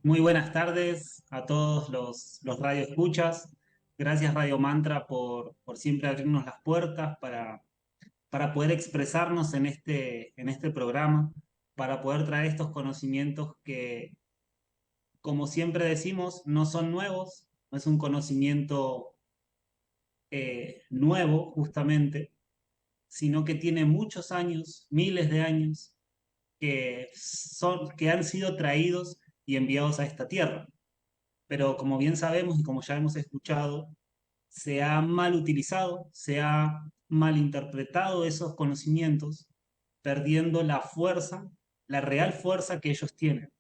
Muy buenas tardes a todos los radioescuchas. Gracias Radio Mantra por siempre abrirnos las puertas para poder expresarnos en este programa, para poder traer estos conocimientos que, como siempre decimos, no son nuevos, no es un conocimiento nuevo justamente, sino que tiene muchos años, miles de años, que han sido traídos y enviados a esta tierra. Pero como bien sabemos y como ya hemos escuchado, se ha mal utilizado, se ha mal interpretado esos conocimientos, perdiendo la fuerza, la real fuerza que ellos tienen,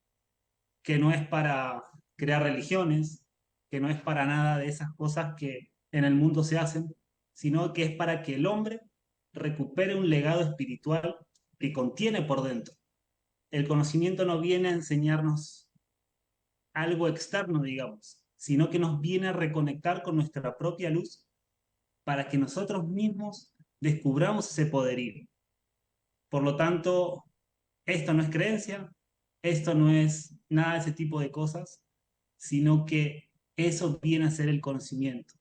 que no es para crear religiones, que no es para nada de esas cosas que en el mundo se hacen, sino que es para que el hombre recupere un legado espiritual que contiene por dentro. El conocimiento no viene a enseñarnos algo externo, digamos, sino que nos viene a reconectar con nuestra propia luz para que nosotros mismos descubramos ese poderío. Por lo tanto, esto no es creencia, esto no es nada de ese tipo de cosas, sino que eso viene a ser el conocimiento,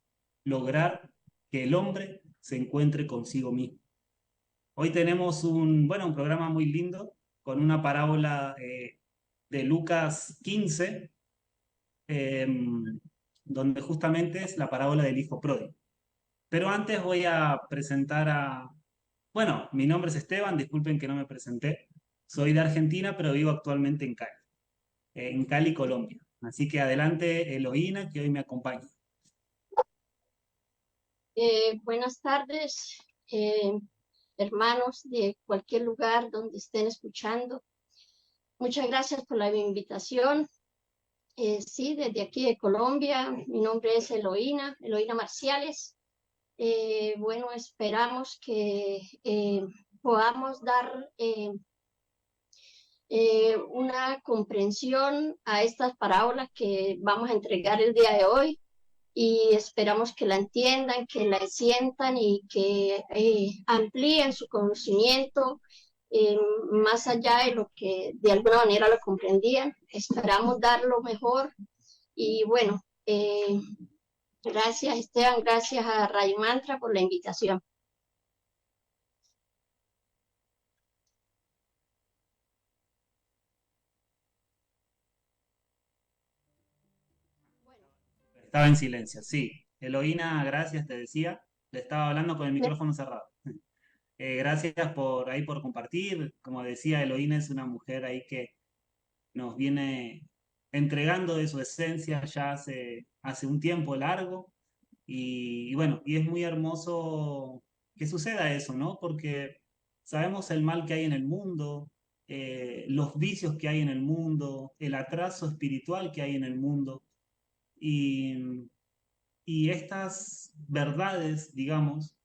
lograr que el hombre se encuentre consigo mismo. Hoy tenemos un programa muy lindo con una parábola de Lucas 15, eh, donde justamente es la parábola del hijo pródigo. Pero antes voy a presentar bueno, mi nombre es Esteban, disculpen que no me presenté. Soy de Argentina, pero vivo actualmente en Cali, Colombia. Así que adelante, Eloína, que hoy me acompaña. Buenas tardes, eh, hermanos de cualquier lugar donde estén escuchando. Muchas gracias por la invitación. Sí, desde aquí de Colombia, mi nombre es Eloína Marciales. Bueno, esperamos que podamos dar una comprensión a estas parábolas que vamos a entregar el día de hoy y esperamos que la entiendan, que la sientan y que amplíen su conocimiento eh, más allá de lo que de alguna manera lo comprendían. Esperamos dar lo mejor y bueno, gracias Esteban, gracias a Radio Mantra por la invitación. Bueno, Estaba en silencio, sí. Eloína, gracias, te decía. Le estaba hablando con el micrófono cerrado. Gracias por compartir. Como decía, Eloína es una mujer ahí que nos viene entregando de su esencia ya hace un tiempo largo. Y bueno, y es muy hermoso que suceda eso, ¿no? Porque sabemos el mal que hay en el mundo, los vicios que hay en el mundo, el atraso espiritual que hay en el mundo. Y, y estas verdades, digamos,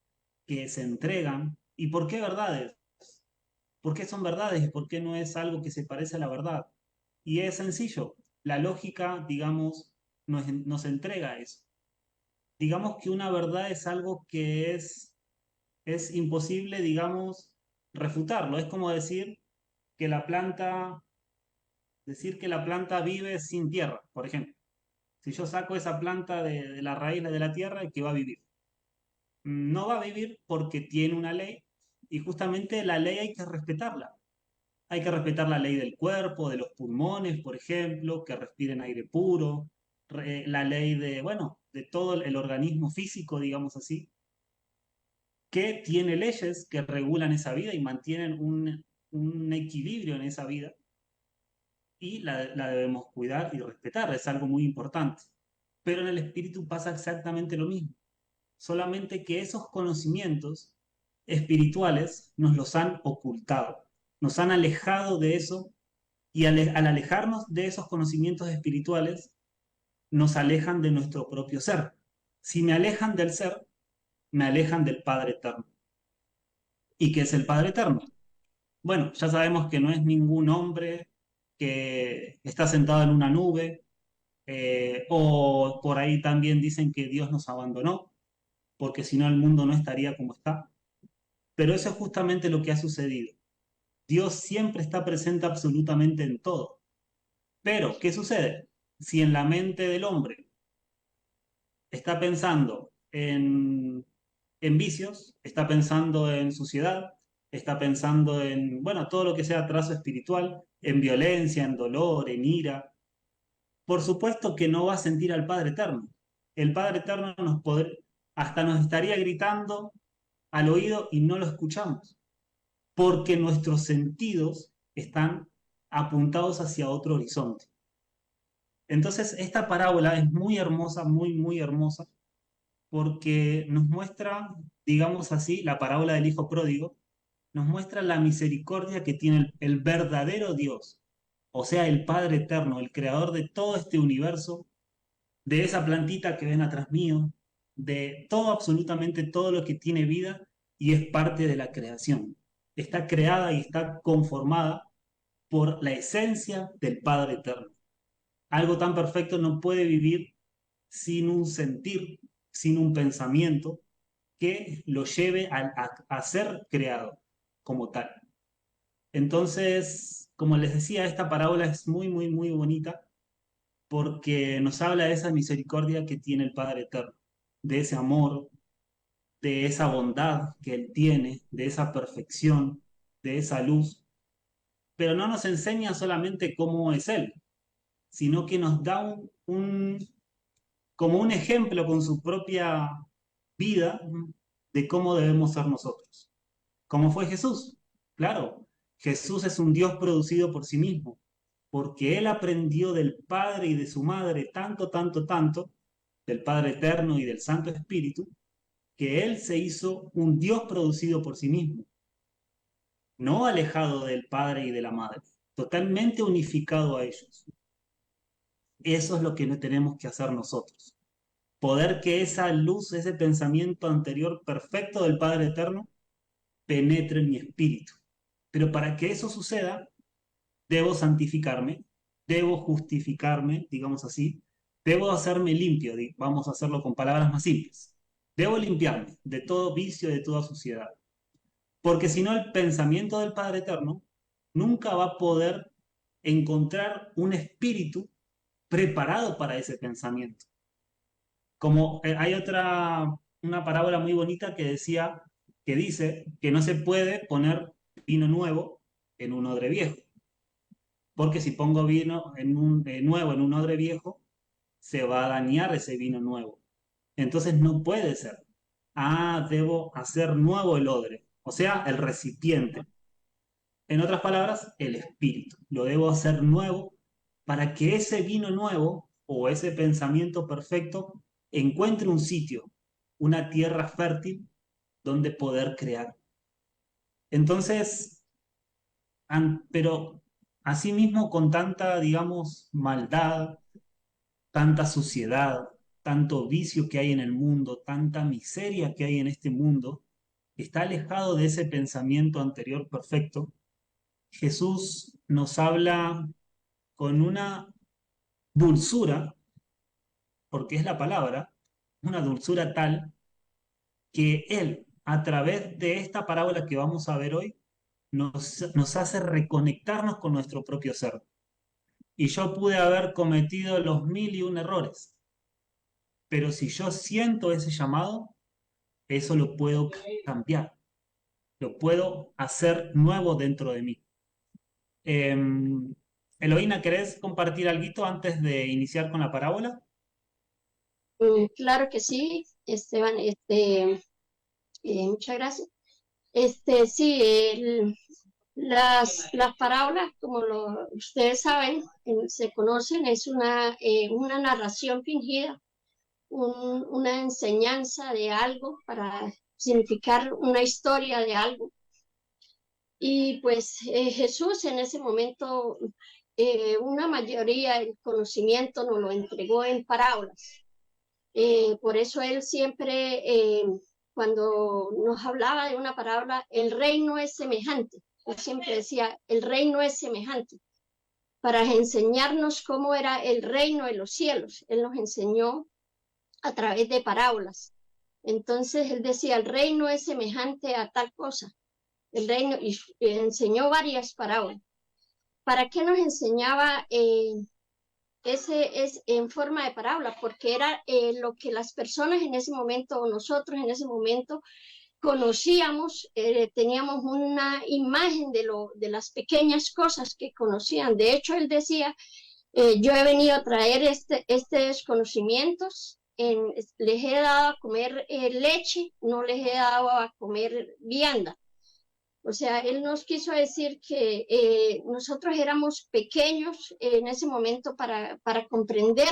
que se entregan. ¿Y por qué verdades? ¿Por qué son verdades y por qué no es algo que se parece a la verdad? Y es sencillo. La lógica, digamos, nos entrega eso. Digamos que una verdad es algo que es imposible, digamos, refutarlo. Es como que la planta, decir que la planta vive sin tierra, por ejemplo. Si yo saco esa planta de la raíz de la tierra, ¿qué va a vivir? No va a vivir porque tiene una ley y justamente la ley hay que respetarla. Hay que respetar la ley del cuerpo, de los pulmones, por ejemplo, que respiren aire puro, la ley de, bueno, de todo el organismo físico, digamos así, que tiene leyes que regulan esa vida y mantienen un equilibrio en esa vida y la debemos cuidar y respetar, es algo muy importante. Pero en el espíritu pasa exactamente lo mismo, solamente que esos conocimientos espirituales nos los han ocultado, nos han alejado de eso y al alejarnos de esos conocimientos espirituales, nos alejan de nuestro propio ser. Si me alejan del ser, me alejan del Padre Eterno. ¿Y qué es el Padre Eterno? Bueno, ya sabemos que no es ningún hombre que está sentado en una nube, o por ahí también dicen que Dios nos abandonó, porque si no el mundo no estaría como está. Pero eso es justamente lo que ha sucedido. Dios siempre está presente absolutamente en todo. Pero, ¿qué sucede? si en la mente del hombre está pensando en vicios, está pensando en suciedad, está pensando en, bueno, todo lo que sea trazo espiritual, en violencia, en dolor, en ira, por supuesto que no va a sentir al Padre Eterno. El Padre Eterno hasta nos estaría gritando al oído y no lo escuchamos, porque nuestros sentidos están apuntados hacia otro horizonte. Entonces, esta parábola es muy hermosa, muy, muy hermosa, porque nos muestra, digamos así, la parábola del Hijo Pródigo, nos muestra la misericordia que tiene el verdadero Dios, o sea, el Padre Eterno, el creador de todo este universo, de esa plantita que ven atrás mío, de todo, absolutamente todo lo que tiene vida y es parte de la creación. Está creada y está conformada por la esencia del Padre Eterno. Algo tan perfecto no puede vivir sin un sentir, sin un pensamiento que lo lleve a ser creado como tal. Entonces, como les decía, esta parábola es muy, muy, muy bonita porque nos habla de esa misericordia que tiene el Padre Eterno, de ese amor, de esa bondad que Él tiene, de esa perfección, de esa luz, pero no nos enseña solamente cómo es Él, sino que nos da como un ejemplo con su propia vida de cómo debemos ser nosotros. ¿Cómo fue Jesús? Claro, Jesús es un Dios producido por sí mismo, porque Él aprendió del Padre y de su Madre tanto, tanto, tanto, del Padre Eterno y del Santo Espíritu, que Él se hizo un Dios producido por sí mismo, no alejado del Padre y de la Madre, totalmente unificado a ellos. Eso es lo que no tenemos que hacer nosotros. Poder que esa luz, ese pensamiento anterior perfecto del Padre Eterno, penetre en mi espíritu. Pero para que eso suceda, debo santificarme, debo justificarme, digamos así, debo hacerme limpio, vamos a hacerlo con palabras más simples. Debo limpiarme de todo vicio, de toda suciedad. Porque si no, el pensamiento del Padre Eterno nunca va a poder encontrar un espíritu preparado para ese pensamiento. Como hay una parábola muy bonita que dice que no se puede poner vino nuevo en un odre viejo, porque si pongo vino nuevo en un odre viejo, se va a dañar ese vino nuevo. Entonces no puede ser. Ah, debo hacer nuevo el odre, o sea, el recipiente. En otras palabras, el espíritu. Lo debo hacer nuevo para que ese vino nuevo o ese pensamiento perfecto encuentre un sitio, una tierra fértil donde poder crear. Entonces, pero asimismo con tanta, digamos, maldad, tanta suciedad, tanto vicio que hay en el mundo, tanta miseria que hay en este mundo, está alejado de ese pensamiento anterior perfecto. Jesús nos habla con una dulzura, porque es la palabra, una dulzura tal que Él, a través de esta parábola que vamos a ver hoy, nos hace reconectarnos con nuestro propio ser. Y yo pude haber cometido los mil y un errores, pero si yo siento ese llamado, eso lo puedo cambiar, lo puedo hacer nuevo dentro de mí. Eh, Eloína, ¿querés compartir algo antes de iniciar con la parábola? Claro que sí, Esteban, muchas gracias. Sí, las parábolas, como ustedes saben, se conocen, es una narración fingida, una enseñanza de algo para significar una historia de algo. Y pues Jesús en ese momento, una mayoría del conocimiento nos lo entregó en parábolas. Por eso él siempre, cuando nos hablaba de una parábola, el reino es semejante. Él siempre decía, el reino es semejante, para enseñarnos cómo era el reino de los cielos. Él nos enseñó a través de parábolas. Entonces él decía, el reino es semejante a tal cosa. El reino, y enseñó varias parábolas. ¿Para qué nos enseñaba ese es en forma de parábola, porque era lo que las personas en ese momento, o nosotros en ese momento, conocíamos, teníamos una imagen de las pequeñas cosas que conocían. De hecho, él decía, yo he venido a traer estos conocimientos, les he dado a comer leche, no les he dado a comer vianda. O sea, él nos quiso decir que nosotros éramos pequeños en ese momento para comprender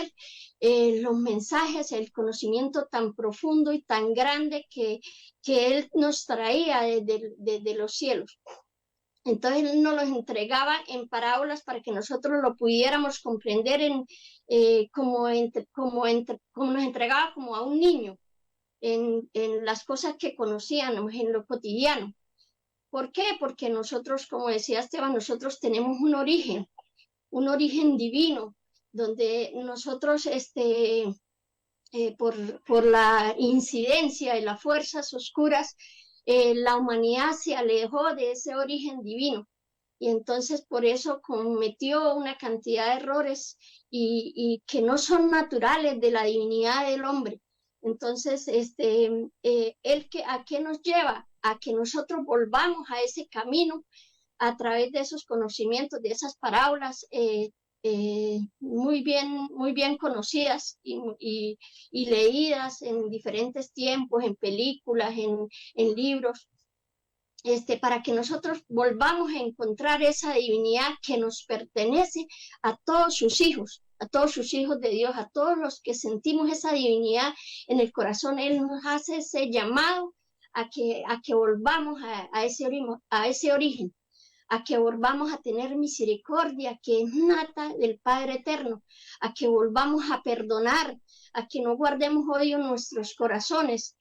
los mensajes, el conocimiento tan profundo y tan grande que él nos traía desde los cielos. Entonces él nos los entregaba en parábolas para que nosotros lo pudiéramos comprender como nos entregaba como a un niño, en las cosas que conocíamos, en lo cotidiano. ¿Por qué? Porque nosotros, como decía Esteban, nosotros tenemos un origen divino, donde nosotros, por la incidencia y las fuerzas oscuras, la humanidad se alejó de ese origen divino. Y entonces por eso cometió una cantidad de errores y que no son naturales de la divinidad del hombre. Entonces, ¿a qué nos lleva? A que nosotros volvamos a ese camino a través de esos conocimientos, de esas parábolas muy bien conocidas y leídas en diferentes tiempos, en películas, en libros, para que nosotros volvamos a encontrar esa divinidad que nos pertenece a todos sus hijos de Dios, a todos los que sentimos esa divinidad en el corazón. Él nos hace ese llamado a que volvamos a ese origen, a que volvamos a tener misericordia que es nata del Padre Eterno, a que volvamos a perdonar, a que no guardemos odio en nuestros corazones.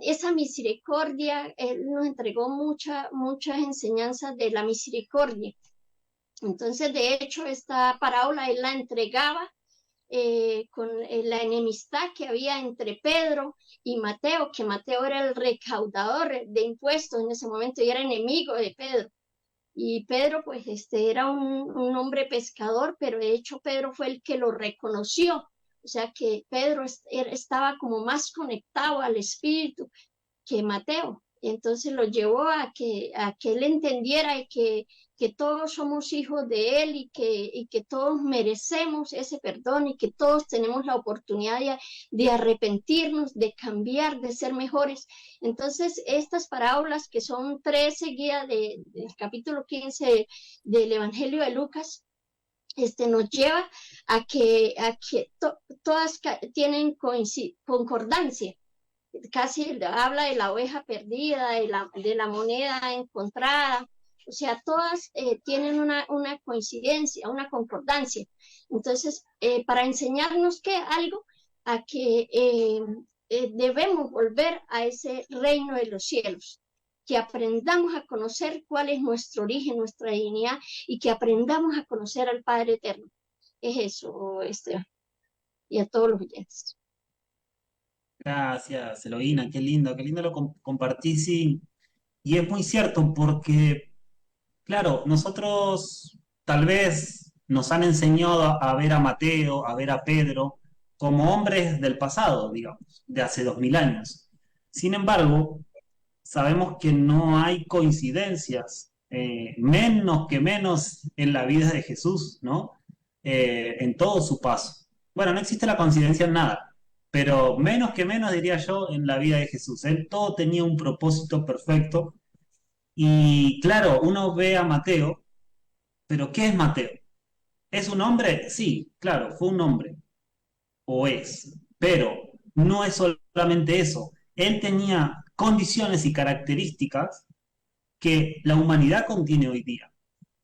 Esa misericordia, Él nos entregó muchas enseñanzas de la misericordia. Entonces, de hecho, esta parábola Él la entregaba con la enemistad que había entre Pedro y Mateo, que Mateo era el recaudador de impuestos en ese momento y era enemigo de Pedro. Y Pedro, pues, era un hombre pescador, pero de hecho Pedro fue el que lo reconoció. O sea que Pedro estaba como más conectado al Espíritu que Mateo. Y entonces lo llevó a que él entendiera que todos somos hijos de él y que todos merecemos ese perdón y que todos tenemos la oportunidad de arrepentirnos, de cambiar, de ser mejores. Entonces, estas parábolas que son 13 guías del capítulo 15 del Evangelio de Lucas, nos lleva a que todas tienen concordancia. Casi habla de la oveja perdida, de la moneda encontrada. O sea, todas tienen una coincidencia, una concordancia. Entonces, para enseñarnos algo, a que debemos volver a ese reino de los cielos, que aprendamos a conocer cuál es nuestro origen, nuestra divinidad, y que aprendamos a conocer al Padre Eterno. Es eso, y a todos los oyentes. Gracias, Eloína, qué lindo lo compartí, sí. Y es muy cierto porque, claro, nosotros tal vez nos han enseñado a ver a Mateo, a ver a Pedro, como hombres del pasado, digamos, de hace 2000 años. Sin embargo, sabemos que no hay coincidencias, menos que menos en la vida de Jesús, ¿no? En todo su paso. Bueno, no existe la coincidencia en nada, pero menos que menos diría yo en la vida de Jesús. Él todo tenía un propósito perfecto. Y claro, uno ve a Mateo, pero ¿qué es Mateo? ¿Es un hombre? Sí, claro, fue un hombre, o es, pero no es solamente eso. Él tenía condiciones y características que la humanidad contiene hoy día,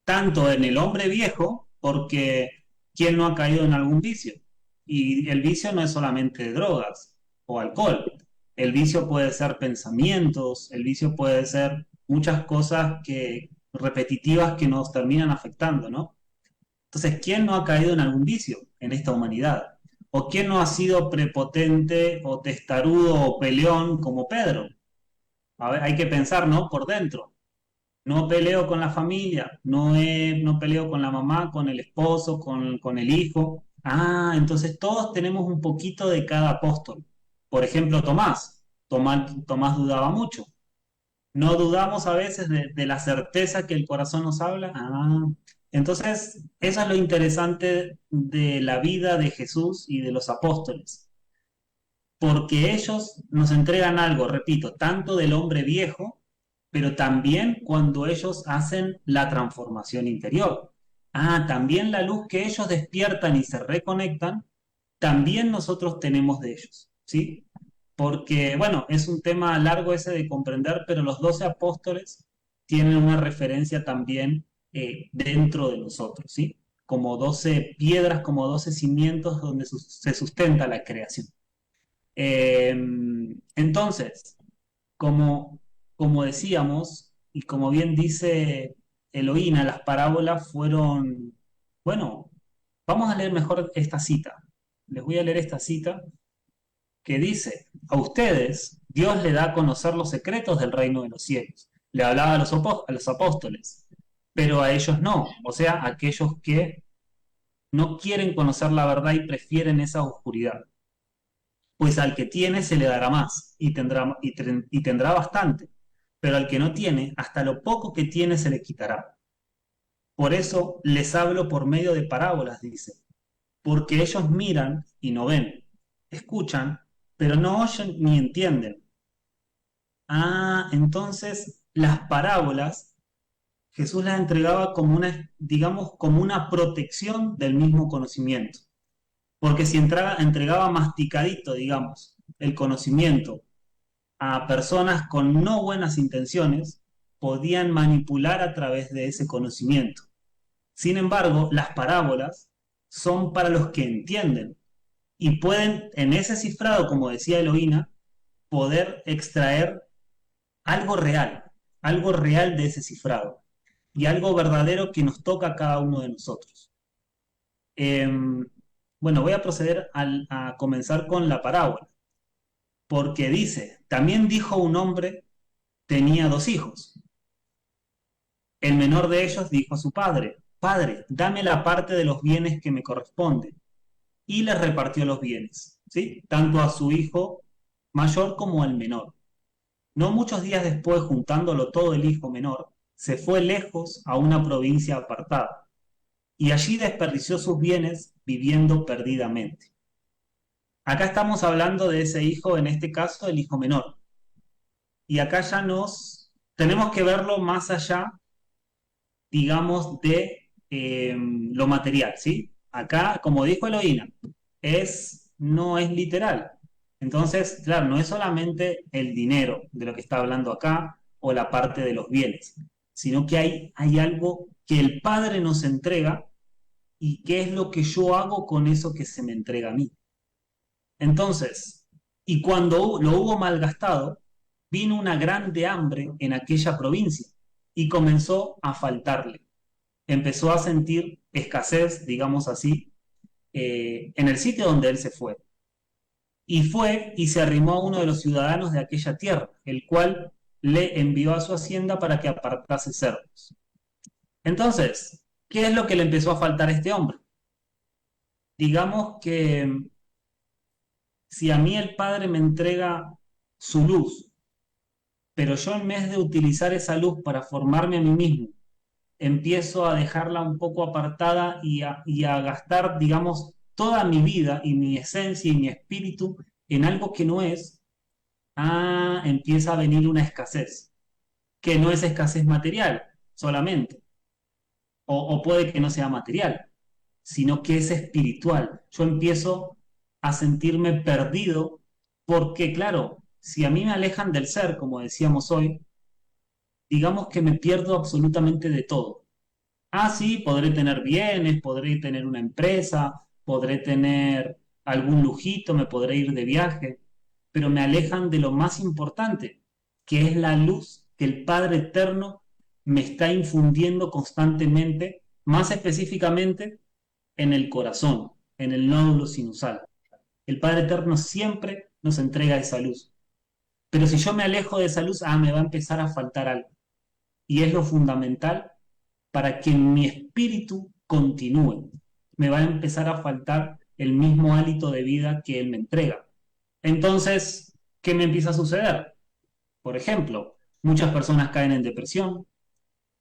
tanto en el hombre viejo, porque ¿quién no ha caído en algún vicio? Y el vicio no es solamente drogas o alcohol, el vicio puede ser pensamientos, el vicio puede ser muchas cosas repetitivas que nos terminan afectando, ¿no? Entonces, ¿quién no ha caído en algún vicio en esta humanidad? ¿O quién no ha sido prepotente o testarudo o peleón como Pedro? A ver, hay que pensar, ¿no? Por dentro. No peleo con la familia, no peleo con la mamá, con el esposo, con el hijo. Ah, entonces todos tenemos un poquito de cada apóstol. Por ejemplo, Tomás. Tomás dudaba mucho. No dudamos a veces de la certeza que el corazón nos habla. Ah, entonces eso es lo interesante de la vida de Jesús y de los apóstoles, porque ellos nos entregan algo, repito, tanto del hombre viejo, pero también cuando ellos hacen la transformación interior. Ah, también la luz que ellos despiertan y se reconectan, también nosotros tenemos de ellos, ¿sí? Porque, bueno, es un tema largo ese de comprender, pero los 12 apóstoles tienen una referencia también dentro de nosotros, ¿sí? Como 12 piedras, como 12 cimientos donde se sustenta la creación. Eh, entonces, como, como decíamos, y como bien dice Eloína, las parábolas fueron, bueno, vamos a leer mejor esta cita. Les voy a leer esta cita que dice, a ustedes Dios le da a conocer los secretos del reino de los cielos. Le hablaba a a los apóstoles, pero a ellos no, o sea, a aquellos que no quieren conocer la verdad y prefieren esa oscuridad. Pues al que tiene se le dará más y tendrá bastante, pero al que no tiene, hasta lo poco que tiene se le quitará. Por eso les hablo por medio de parábolas, dice, porque ellos miran y no ven, escuchan, pero no oyen ni entienden. Ah, entonces las parábolas Jesús las entregaba como una, digamos, como una protección del mismo conocimiento. Porque si entregaba masticadito, digamos, el conocimiento a personas con no buenas intenciones, podían manipular a través de ese conocimiento. Sin embargo, las parábolas son para los que entienden y pueden, en ese cifrado, como decía Eloína, poder extraer algo real de ese cifrado y algo verdadero que nos toca a cada uno de nosotros. Eh, bueno, voy a proceder a comenzar con la parábola, porque dice, también dijo un hombre, tenía dos hijos. El menor de ellos dijo a su padre, Padre, dame la parte de los bienes que me corresponde. Y le repartió los bienes, ¿sí? Tanto a su hijo mayor como al menor. No muchos días después, juntándolo todo el hijo menor, se fue lejos a una provincia apartada y allí desperdició sus bienes viviendo perdidamente. Acá estamos hablando de ese hijo, en este caso el hijo menor. Y acá ya nos tenemos que verlo más allá, digamos, de lo material, ¿sí? Acá, como dijo Eloína, no es literal. Entonces, claro, no es solamente el dinero de lo que está hablando acá o la parte de los bienes, sino que hay algo que el Padre nos entrega y qué es lo que yo hago con eso que se me entrega a mí. Entonces, y cuando lo hubo malgastado, vino una grande hambre en aquella provincia y comenzó a faltarle. Empezó a sentir escasez, digamos así, en el sitio donde él se fue. Y fue y se arrimó a uno de los ciudadanos de aquella tierra, el cual le envió a su hacienda para que apartase cerdos. Entonces, ¿qué es lo que le empezó a faltar a este hombre? Digamos que si a mí el Padre me entrega su luz, pero yo en vez de utilizar esa luz para formarme a mí mismo, empiezo a dejarla un poco apartada y a gastar, digamos, toda mi vida y mi esencia y mi espíritu en algo que no es, empieza a venir una escasez, que no es escasez material solamente, o puede que no sea material, sino que es espiritual. Yo empiezo a sentirme perdido porque, claro, si a mí me alejan del ser, como decíamos hoy, digamos que me pierdo absolutamente de todo. Ah, sí, podré tener bienes, podré tener una empresa, podré tener algún lujito, me podré ir de viaje, pero me alejan de lo más importante, que es la luz que el Padre Eterno me está infundiendo constantemente, más específicamente en el corazón, en el nódulo sinusal. El Padre Eterno siempre nos entrega esa luz. Pero si yo me alejo de esa luz, me va a empezar a faltar algo. y es lo fundamental para que mi espíritu continúe. Me va a empezar a faltar el mismo hálito de vida que Él me entrega. Entonces, ¿qué me empieza a suceder? Por ejemplo, muchas personas caen en depresión,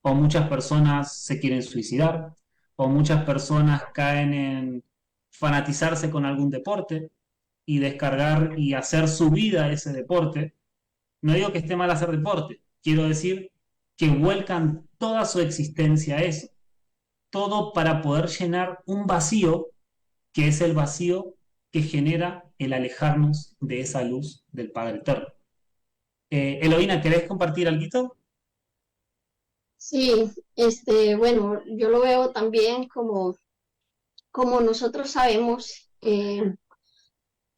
o muchas personas se quieren suicidar, o muchas personas caen en fanatizarse con algún deporte y descargar y hacer su vida a ese deporte. No digo que esté mal hacer deporte, quiero decir que vuelcan toda su existencia a eso, todo para poder llenar un vacío que es el vacío que genera el alejarnos de esa luz del Padre Eterno. Eloína, ¿querés compartir algo? Sí, bueno, yo lo veo también como nosotros sabemos,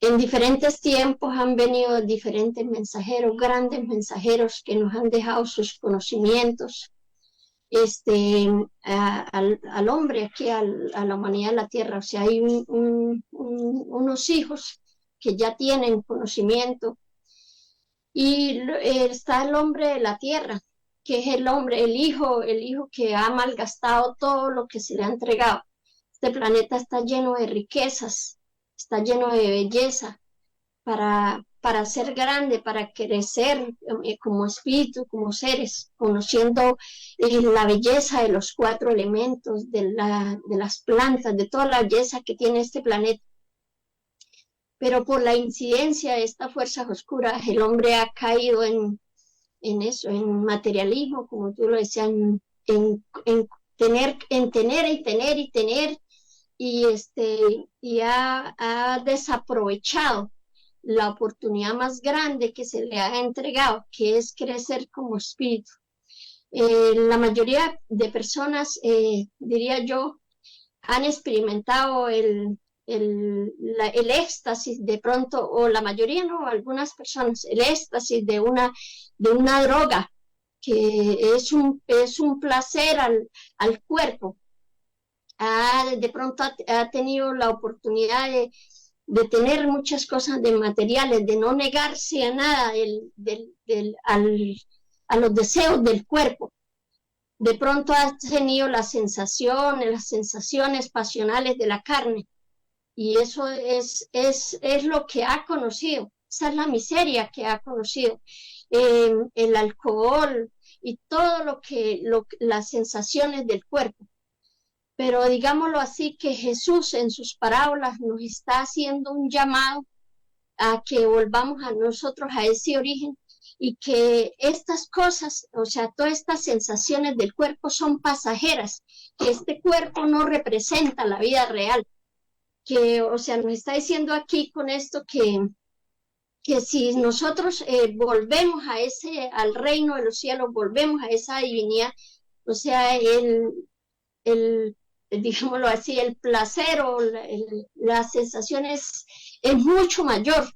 en diferentes tiempos han venido diferentes mensajeros, grandes mensajeros que nos han dejado sus conocimientos, al hombre aquí, a la humanidad de la tierra. O sea, hay unos hijos que ya tienen conocimiento y está el hombre de la tierra, que es el hijo que ha malgastado todo lo que se le ha entregado. Este planeta está lleno de riquezas, está lleno de belleza para ser grande, para crecer como espíritu, como seres, conociendo la belleza de los cuatro elementos, de las plantas, de toda la belleza que tiene este planeta. Pero por la incidencia de estas fuerzas oscuras, el hombre ha caído en eso, en materialismo, como tú lo decías, en tener y tener y tener, y, ha desaprovechado la oportunidad más grande que se le ha entregado, que es crecer como espíritu. La mayoría de personas, diría yo, han experimentado el éxtasis de pronto, o la mayoría no, algunas personas, el éxtasis de una droga, que es un placer al cuerpo. De pronto ha tenido la oportunidad de tener muchas cosas de materiales, de no negarse a nada a los deseos del cuerpo. De pronto has tenido las sensaciones pasionales de la carne, y eso es lo que ha conocido, esa es la miseria que ha conocido. El alcohol y todo las sensaciones del cuerpo. Pero digámoslo así, que Jesús en sus parábolas nos está haciendo un llamado a que volvamos a nosotros a ese origen, y que estas cosas, o sea, todas estas sensaciones del cuerpo son pasajeras, que este cuerpo no representa la vida real, que, o sea, nos está diciendo aquí con esto que si nosotros volvemos al reino de los cielos, volvemos a esa divinidad, o sea, el digámoslo así, el placer o la sensación es mucho mayor.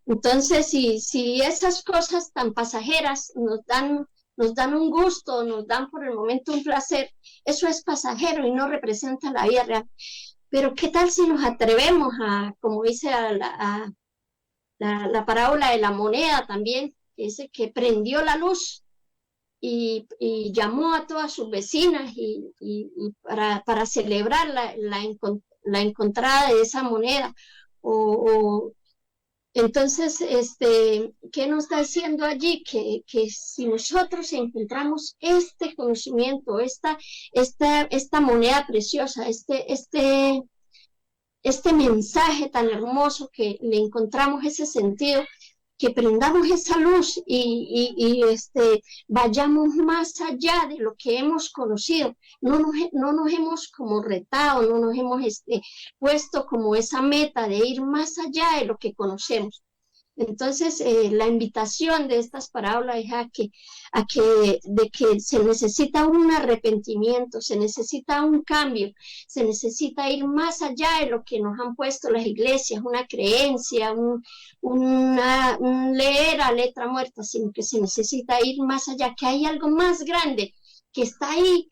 Entonces, si esas cosas tan pasajeras nos dan un gusto, nos dan por el momento un placer, eso es pasajero y no representa la vida real. Pero ¿qué tal si nos atrevemos como dice la parábola de la moneda también, que dice que prendió la luz y llamó a todas sus vecinas para celebrar la encontrada de esa moneda? O entonces, ¿qué nos está diciendo allí? Que si nosotros encontramos este conocimiento, esta moneda preciosa, este mensaje tan hermoso, que le encontramos ese sentido, que prendamos esa luz y vayamos más allá de lo que hemos conocido. No nos hemos como retado, no nos hemos puesto como esa meta de ir más allá de lo que conocemos. Entonces, la invitación de estas parábolas es de que se necesita un arrepentimiento, se necesita un cambio, se necesita ir más allá de lo que nos han puesto las iglesias, una creencia, un leer a letra muerta, sino que se necesita ir más allá, que hay algo más grande que está ahí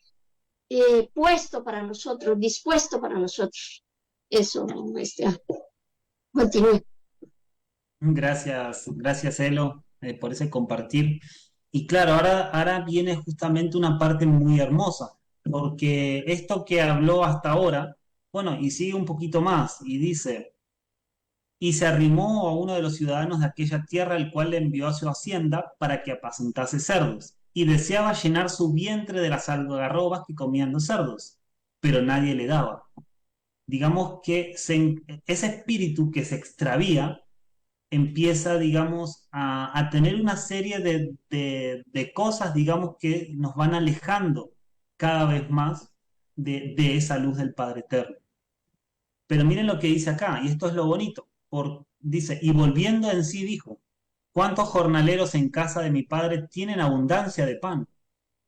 puesto para nosotros, dispuesto para nosotros. Eso, continúe. Gracias, gracias Elo, por ese compartir. Y claro, ahora viene justamente una parte muy hermosa, porque esto que habló hasta ahora, bueno, y sigue un poquito más, y dice, y se arrimó a uno de los ciudadanos de aquella tierra, el cual le envió a su hacienda para que apacentase cerdos, y deseaba llenar su vientre de las algarrobas que comían los cerdos, pero nadie le daba. Digamos que ese espíritu que se extravía empieza, digamos, a tener una serie de cosas, digamos, que nos van alejando cada vez más de esa luz del Padre Eterno. Pero miren lo que dice acá, y esto es lo bonito. Dice, y volviendo en sí dijo, ¿cuántos jornaleros en casa de mi padre tienen abundancia de pan?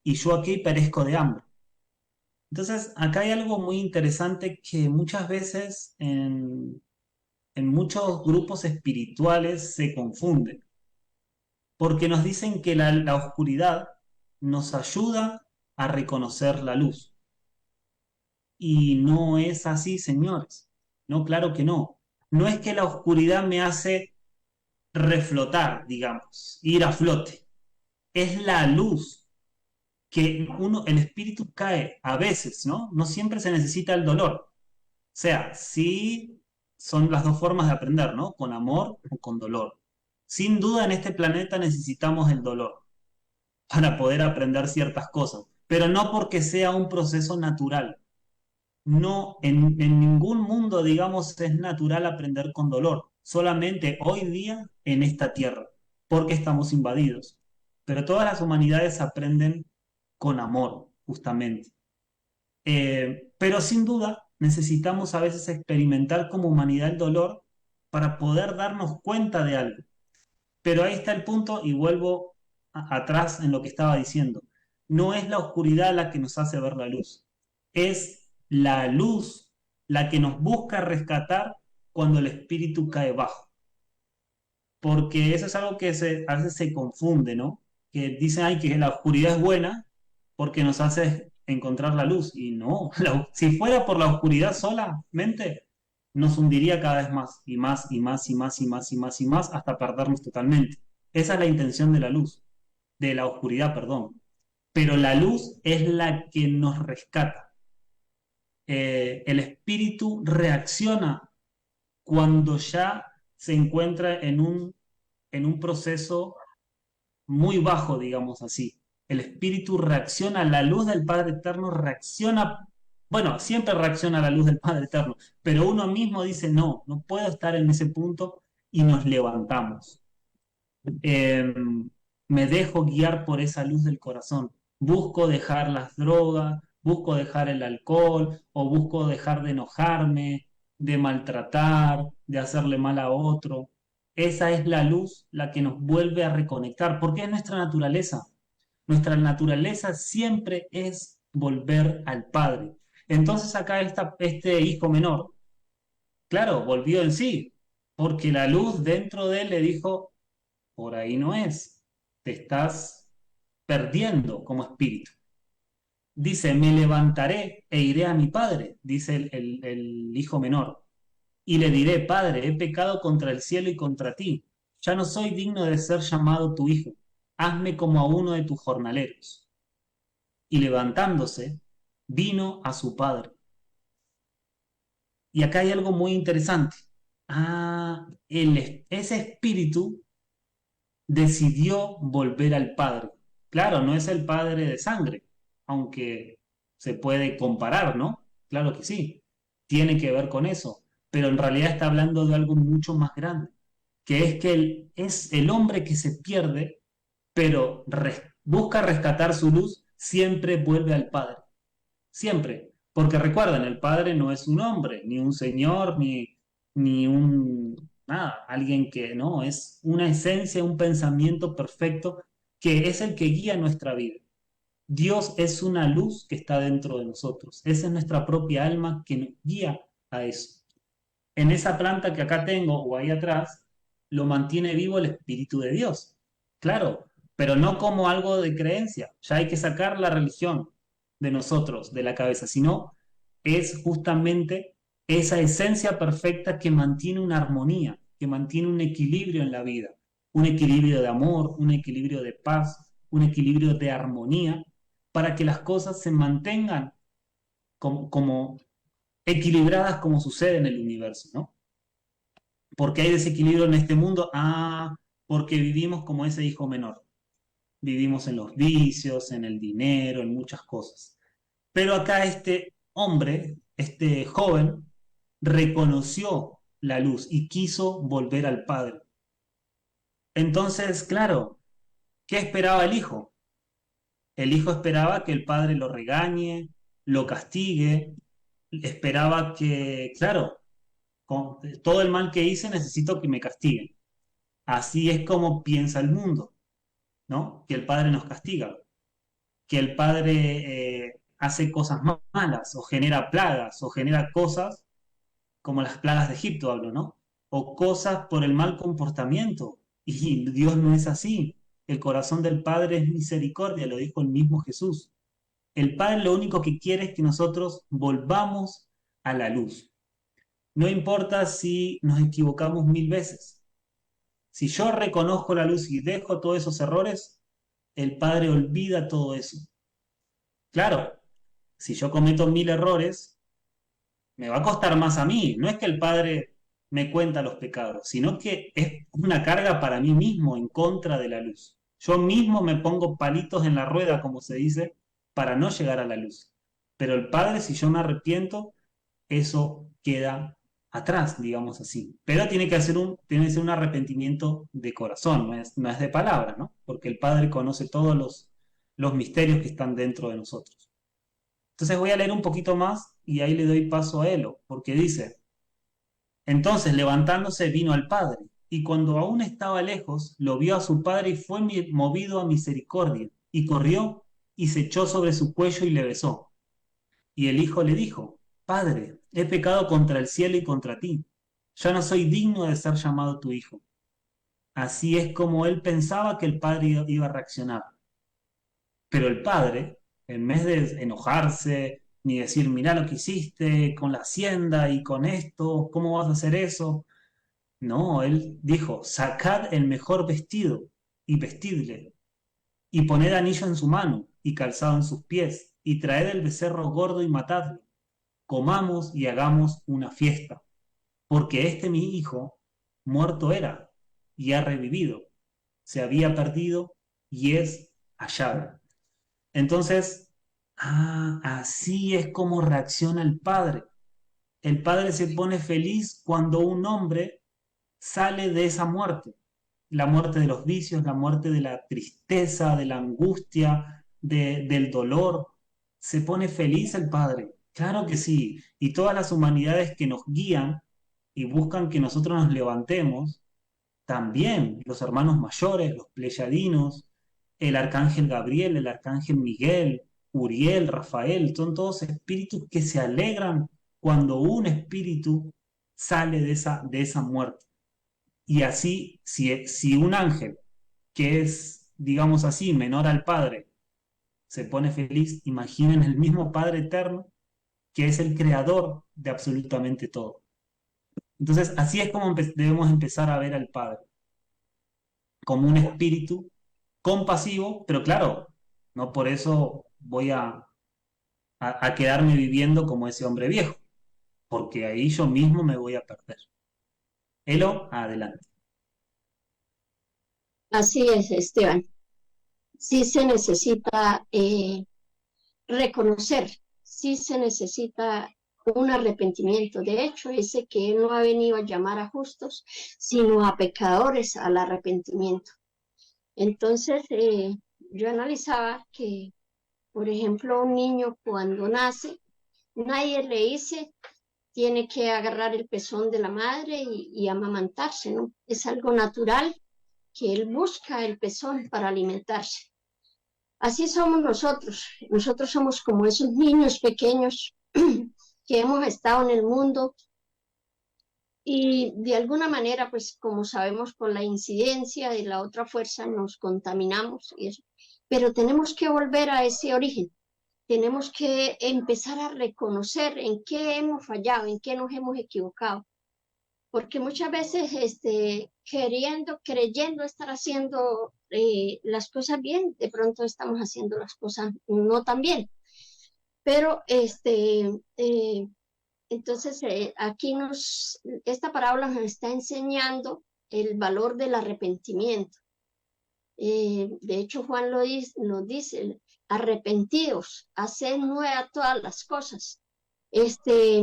Y yo aquí perezco de hambre. Entonces, acá hay algo muy interesante que muchas veces en muchos grupos espirituales se confunde, porque nos dicen que la oscuridad nos ayuda a reconocer la luz. Y no es así, señores. No, claro que no. No es que la oscuridad me hace reflotar, digamos, ir a flote. Es la luz que el espíritu cae a veces, ¿no? No siempre se necesita el dolor. O sea, sí son las dos formas de aprender, ¿no? Con amor o con dolor. Sin duda en este planeta necesitamos el dolor para poder aprender ciertas cosas, pero no porque sea un proceso natural. No, en ningún mundo, digamos, es natural aprender con dolor, solamente hoy día en esta tierra, porque estamos invadidos. Pero todas las humanidades aprenden con amor, justamente. Pero sin duda necesitamos a veces experimentar como humanidad el dolor para poder darnos cuenta de algo. Pero ahí está el punto y vuelvo atrás en lo que estaba diciendo. No es la oscuridad la que nos hace ver la luz, es la luz la que nos busca rescatar cuando el espíritu cae bajo. Porque eso es algo que a veces se confunde, ¿no? Que dicen, ay, que la oscuridad es buena porque nos hace encontrar la luz. Y no, si fuera por la oscuridad solamente, nos hundiría cada vez más y más y más y más y más y más y más hasta perdernos totalmente. Esa es la intención de la luz, de la oscuridad, perdón. Pero la luz es la que nos rescata. El espíritu reacciona cuando ya se encuentra en un proceso muy bajo, digamos así. El espíritu reacciona, la luz del Padre Eterno reacciona, bueno, siempre reacciona a la luz del Padre Eterno, pero uno mismo dice, no, no puedo estar en ese punto y nos levantamos. Eh, Me dejo guiar por esa luz del corazón. Busco dejar las drogas, busco dejar el alcohol o busco dejar de enojarme, de maltratar, de hacerle mal a otro. Esa es la luz la que nos vuelve a reconectar, porque es nuestra naturaleza. Nuestra naturaleza siempre es volver al Padre. Entonces acá este hijo menor, claro, volvió en sí, porque la luz dentro de él le dijo, por ahí no es, te estás perdiendo como espíritu. Dice, me levantaré e iré a mi padre, dice el hijo menor, y le diré, Padre, he pecado contra el cielo y contra ti, ya no soy digno de ser llamado tu hijo, hazme como a uno de tus jornaleros. Y levantándose, vino a su padre. Y acá hay algo muy interesante. Ese espíritu decidió volver al Padre. Claro, no es el Padre de sangre, aunque se puede comparar, ¿no? Claro que sí, tiene que ver con eso, pero en realidad está hablando de algo mucho más grande, que es que es el hombre que se pierde, pero busca rescatar su luz, siempre vuelve al Padre, siempre. Porque recuerden, el Padre no es un hombre, ni un señor, ni nada, alguien que no, es una esencia, un pensamiento perfecto que es el que guía nuestra vida. Dios es una luz que está dentro de nosotros. Esa es nuestra propia alma que nos guía a eso. En esa planta que acá tengo o ahí atrás, lo mantiene vivo el Espíritu de Dios. Claro, pero no como algo de creencia. Ya hay que sacar la religión de nosotros, de la cabeza, sino es justamente esa esencia perfecta que mantiene una armonía, que mantiene un equilibrio en la vida, un equilibrio de amor, un equilibrio de paz. un equilibrio de armonía para que las cosas se mantengan como equilibradas como sucede en el universo, ¿no? Porque hay desequilibrio en este mundo, porque vivimos como ese hijo menor. Vivimos en los vicios, en el dinero, en muchas cosas. Pero acá este hombre, este joven, reconoció la luz y quiso volver al Padre. Entonces, claro, ¿qué esperaba el hijo? El hijo esperaba que el padre lo regañe, lo castigue, esperaba que, claro, con todo el mal que hice necesito que me castiguen. Así es como piensa el mundo, ¿no? Que el padre nos castiga, que el padre hace cosas malas, o genera plagas, o genera cosas como las plagas de Egipto, hablo, ¿no? O cosas por el mal comportamiento. Y Dios no es así. El corazón del Padre es misericordia, lo dijo el mismo Jesús. El Padre lo único que quiere es que nosotros volvamos a la luz. No importa si nos equivocamos 1000 veces. Si yo reconozco la luz y dejo todos esos errores, el Padre olvida todo eso. Claro, si yo cometo 1000 errores, me va a costar más a mí. No es que el Padre me cuenta los pecados, sino que es una carga para mí mismo en contra de la luz. Yo mismo me pongo palitos en la rueda, como se dice, para no llegar a la luz. Pero el Padre, si yo me arrepiento, eso queda atrás, digamos así. Pero tiene que ser un arrepentimiento de corazón, no es de palabra, ¿no? Porque el Padre conoce todos los misterios que están dentro de nosotros. Entonces voy a leer un poquito más y ahí le doy paso a Elo, porque dice, entonces levantándose vino al padre, y cuando aún estaba lejos, lo vio a su padre y fue movido a misericordia, y corrió y se echó sobre su cuello y le besó. Y el hijo le dijo, Padre, he pecado contra el cielo y contra ti, ya no soy digno de ser llamado tu hijo. Así es como él pensaba que el padre iba a reaccionar. Pero el padre, en vez de enojarse, ni decir, mirá lo que hiciste con la hacienda y con esto, ¿cómo vas a hacer eso? No, él dijo, sacad el mejor vestido y vestidle, y poned anillo en su mano y calzado en sus pies, y traed el becerro gordo y matadlo. Comamos y hagamos una fiesta, porque este mi hijo muerto era y ha revivido, se había perdido y es hallado. Entonces, así es como reacciona el padre. El padre se pone feliz cuando un hombre sale de esa muerte. La muerte de los vicios, la muerte de la tristeza, de la angustia, del dolor. Se pone feliz el padre. Claro que sí. Y todas las humanidades que nos guían y buscan que nosotros nos levantemos, también los hermanos mayores, los pleyadinos, el arcángel Gabriel, el arcángel Miguel, Uriel, Rafael, son todos espíritus que se alegran cuando un espíritu sale de esa muerte. Y así, si un ángel que es, digamos así, menor al Padre, se pone feliz, imaginen el mismo Padre eterno que es el creador de absolutamente todo. Entonces, así es como debemos empezar a ver al Padre, como un espíritu compasivo, pero claro, no por eso voy a quedarme viviendo como ese hombre viejo, porque ahí yo mismo me voy a perder. Elo, adelante. Así es, Esteban. Sí se necesita reconocer, sí se necesita un arrepentimiento. De hecho, dice que Él no ha venido a llamar a justos, sino a pecadores al arrepentimiento. Entonces, yo analizaba que, por ejemplo, un niño cuando nace, nadie le dice, tiene que agarrar el pezón de la madre y amamantarse, ¿no? Es algo natural que él busca el pezón para alimentarse. Así somos nosotros. Nosotros somos como esos niños pequeños que hemos estado en el mundo y de alguna manera, pues como sabemos, por la incidencia de la otra fuerza nos contaminamos y eso. Pero tenemos que volver a ese origen. Tenemos que empezar a reconocer en qué hemos fallado, en qué nos hemos equivocado. Porque muchas veces creyendo estar haciendo las cosas bien, de pronto estamos haciendo las cosas no tan bien. Pero entonces esta parábola nos está enseñando el valor del arrepentimiento. De hecho, Juan nos dice, arrepentidos, haced nuevas todas las cosas. Este,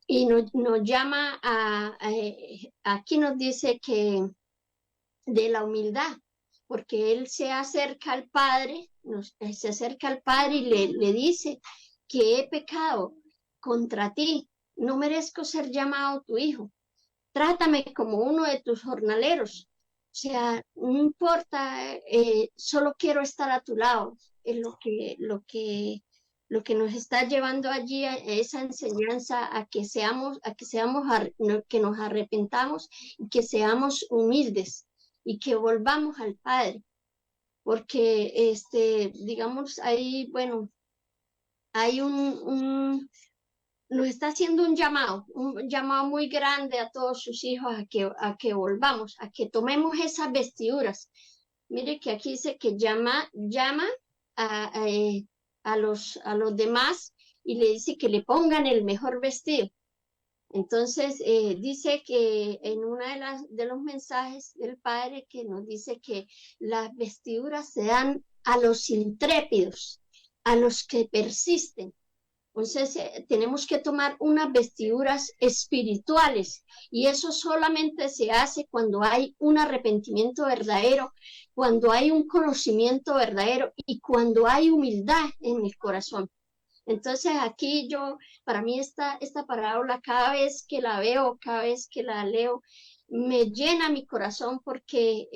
y nos llama aquí nos dice que de la humildad, porque él se acerca al Padre, se acerca al Padre y le dice que he pecado contra ti, no merezco ser llamado tu hijo, trátame como uno de tus jornaleros. O sea, no importa, solo quiero estar a tu lado. Es lo que nos está llevando allí a esa enseñanza que nos arrepentamos y que seamos humildes y que volvamos al Padre. Porque, digamos, ahí, bueno, hay nos está haciendo un llamado muy grande a todos sus hijos a que volvamos, a que tomemos esas vestiduras. Mire que aquí dice que llama a, a los demás y le dice que le pongan el mejor vestido. Entonces, dice que en una de los mensajes del Padre que nos dice que las vestiduras se dan a los intrépidos, a los que persisten. Entonces, tenemos que tomar unas vestiduras espirituales y eso solamente se hace cuando hay un arrepentimiento verdadero, cuando hay un conocimiento verdadero y cuando hay humildad en el corazón. Entonces, aquí para mí esta parábola, cada vez que la veo, cada vez que la leo, me llena mi corazón porque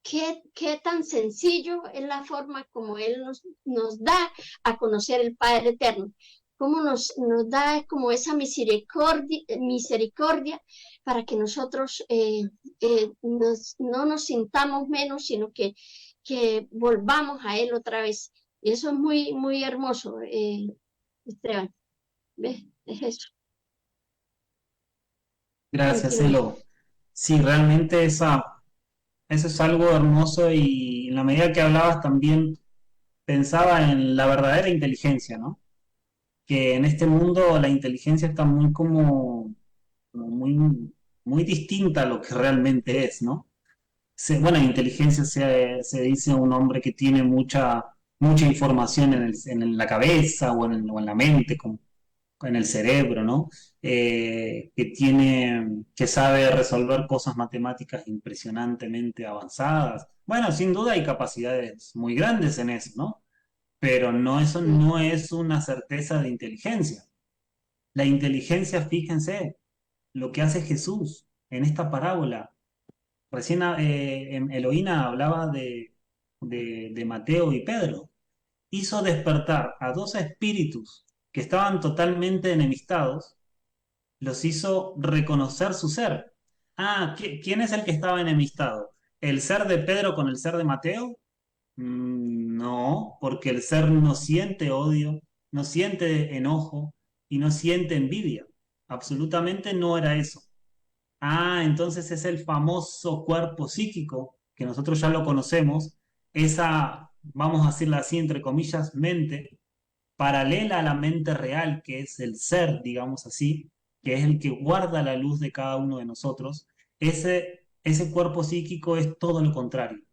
qué tan sencillo es la forma como Él nos da a conocer el Padre Eterno, cómo nos da como esa misericordia para que nosotros no nos sintamos menos, sino que volvamos a Él otra vez. Y eso es muy, muy hermoso, Esteban. ¿Ves? Es eso. Gracias, Continúa. Elo. Sí, realmente eso es algo hermoso y en la medida que hablabas también pensaba en la verdadera inteligencia, ¿no? Que en este mundo la inteligencia está como muy distinta a lo que realmente es, ¿no? Bueno, inteligencia se dice un hombre que tiene mucha información en la cabeza o en la mente, en el cerebro, ¿no? Que sabe resolver cosas matemáticas impresionantemente avanzadas. Bueno, sin duda hay capacidades muy grandes en eso, ¿no? Pero no, eso Sí, no es una certeza de inteligencia. La inteligencia, fíjense, lo que hace Jesús en esta parábola. Recién Eloína hablaba de Mateo y Pedro. Hizo despertar a dos espíritus que estaban totalmente enemistados, los hizo reconocer su ser. Ah, ¿quién es el que estaba enemistado? ¿El ser de Pedro con el ser de Mateo? No, porque el ser no siente odio, no siente enojo y no siente envidia. Absolutamente no era eso. Ah, entonces es el famoso cuerpo psíquico, que nosotros ya lo conocemos, esa, vamos a decirlo así, entre comillas, mente, paralela a la mente real, que es el ser, digamos así, que es el que guarda la luz de cada uno de nosotros. Ese cuerpo psíquico es todo lo contrario.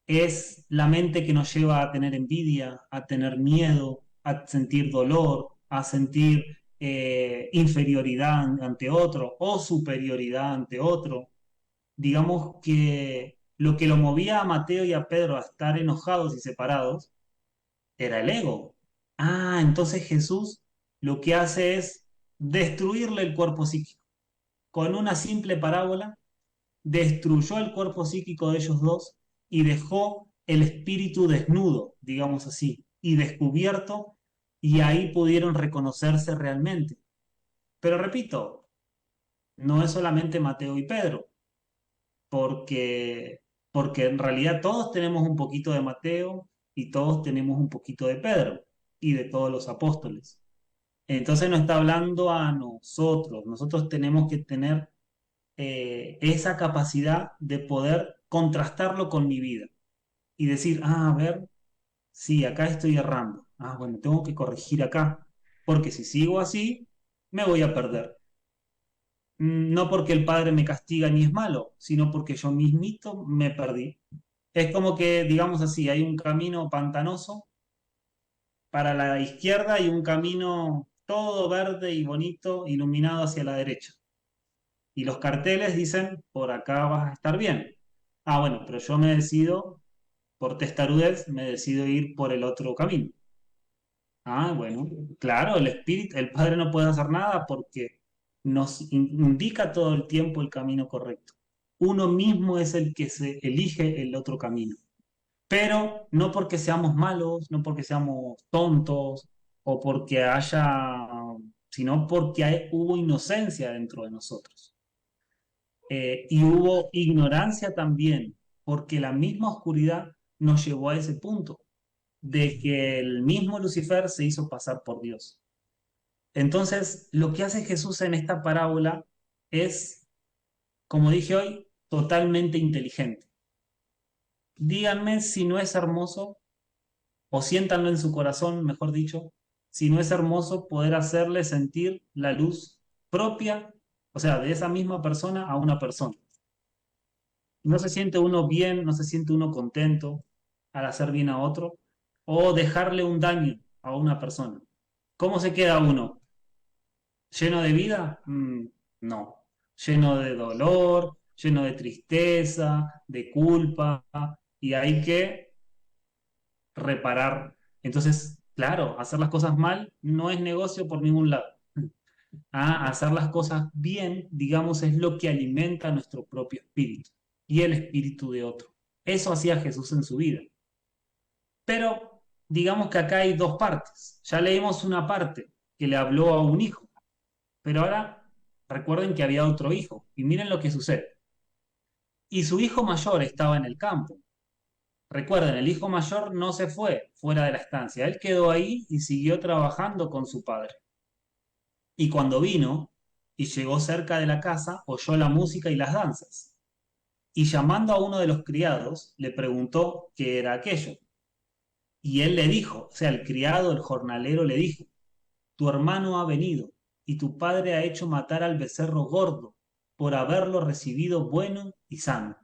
Es la mente que nos lleva a tener envidia, a tener miedo, a sentir dolor, a sentir inferioridad ante otro o superioridad ante otro. Digamos que lo movía a Mateo y a Pedro a estar enojados y separados era el ego. Ah, entonces Jesús lo que hace es destruirle el cuerpo psíquico. Con una simple parábola, destruyó el cuerpo psíquico de ellos dos y dejó el espíritu desnudo, digamos así, y descubierto, y ahí pudieron reconocerse realmente. Pero repito, no es solamente Mateo y Pedro, porque, porque en realidad todos tenemos un poquito de Mateo y todos tenemos un poquito de Pedro y de todos los apóstoles. Entonces nos está hablando a nosotros. Nosotros tenemos que tener esa capacidad de poder contrastarlo con mi vida y decir, ah, a ver, sí, acá estoy errando. Ah, bueno, tengo que corregir acá, porque si sigo así, me voy a perder. No porque el Padre me castiga ni es malo, sino porque yo mismito me perdí. Es como que, digamos así, hay un camino pantanoso para la izquierda y un camino todo verde y bonito, iluminado hacia la derecha. Y los carteles dicen, por acá vas a estar bien. Ah, bueno, pero yo me decido, por testarudez, me decido ir por el otro camino. Ah, bueno, claro, el espíritu, el Padre no puede hacer nada porque nos indica todo el tiempo el camino correcto. Uno mismo es el que se elige el otro camino. Pero no porque seamos malos, no porque seamos tontos o porque haya, sino porque hubo inocencia dentro de nosotros. Y hubo ignorancia también, porque la misma oscuridad nos llevó a ese punto, de que el mismo Lucifer se hizo pasar por Dios. Entonces, lo que hace Jesús en esta parábola es, como dije hoy, totalmente inteligente. Díganme si no es hermoso, o siéntanlo en su corazón, mejor dicho, si no es hermoso poder hacerle sentir la luz propia, o sea, de esa misma persona a una persona. No se siente uno bien, no se siente uno contento al hacer bien a otro, o dejarle un daño a una persona. ¿Cómo se queda uno? ¿Lleno de vida? No. Lleno de dolor, lleno de tristeza, de culpa, y hay que reparar. Entonces, claro, hacer las cosas mal no es negocio por ningún lado. Hacer las cosas bien, digamos, es lo que alimenta nuestro propio espíritu y el espíritu de otro. Eso hacía Jesús en su vida. Pero digamos que acá hay dos partes. Ya leímos una parte que le habló a un hijo, pero ahora recuerden que había otro hijo y miren lo que sucede. Y su hijo mayor estaba en el campo. Recuerden, el hijo mayor no se fue fuera de la estancia, él quedó ahí y siguió trabajando con su padre. Y cuando vino y llegó cerca de la casa, oyó la música y las danzas. Y llamando a uno de los criados, le preguntó qué era aquello. Y él le dijo, o sea, el criado, el jornalero le dijo, tu hermano ha venido y tu padre ha hecho matar al becerro gordo por haberlo recibido bueno y sano.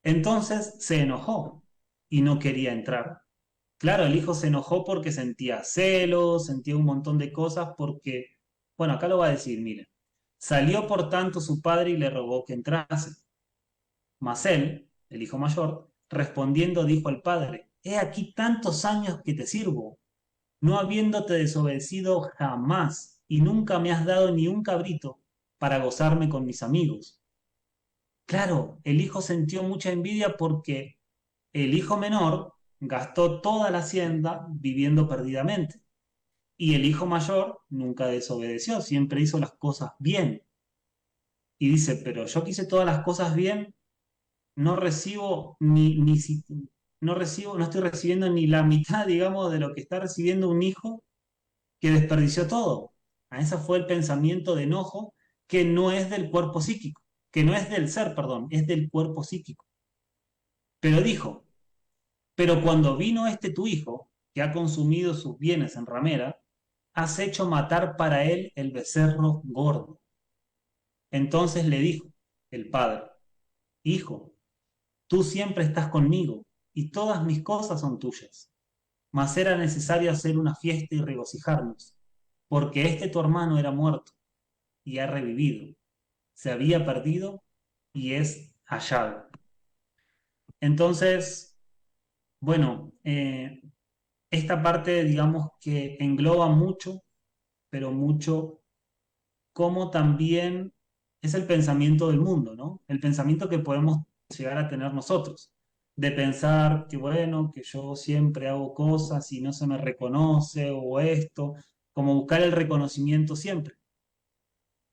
Entonces se enojó y no quería entrar. Claro, el hijo se enojó porque sentía celos, sentía un montón de cosas porque, bueno, acá lo va a decir, miren. Salió por tanto su padre y le rogó que entrase. Mas él, el hijo mayor, respondiendo dijo al padre, he aquí tantos años que te sirvo, no habiéndote desobedecido jamás, y nunca me has dado ni un cabrito para gozarme con mis amigos. Claro, el hijo sintió mucha envidia porque el hijo menor gastó toda la hacienda viviendo perdidamente. Y el hijo mayor nunca desobedeció, siempre hizo las cosas bien. Y dice, pero yo que hice todas las cosas bien, no recibo no estoy recibiendo ni la mitad, digamos, de lo que está recibiendo un hijo que desperdició todo. Ese fue el pensamiento de enojo que no es del cuerpo psíquico, que no es del ser, perdón, es del cuerpo psíquico. Pero dijo, pero cuando vino este tu hijo, que ha consumido sus bienes en ramera, has hecho matar para él el becerro gordo. Entonces le dijo el padre, hijo, tú siempre estás conmigo y todas mis cosas son tuyas. Mas era necesario hacer una fiesta y regocijarnos, porque este tu hermano era muerto y ha revivido, se había perdido y es hallado. Entonces, bueno, esta parte, digamos que engloba mucho, pero mucho, como también es el pensamiento del mundo, ¿no? El pensamiento que podemos llegar a tener nosotros, de pensar que, bueno, que yo siempre hago cosas y no se me reconoce o esto, como buscar el reconocimiento siempre.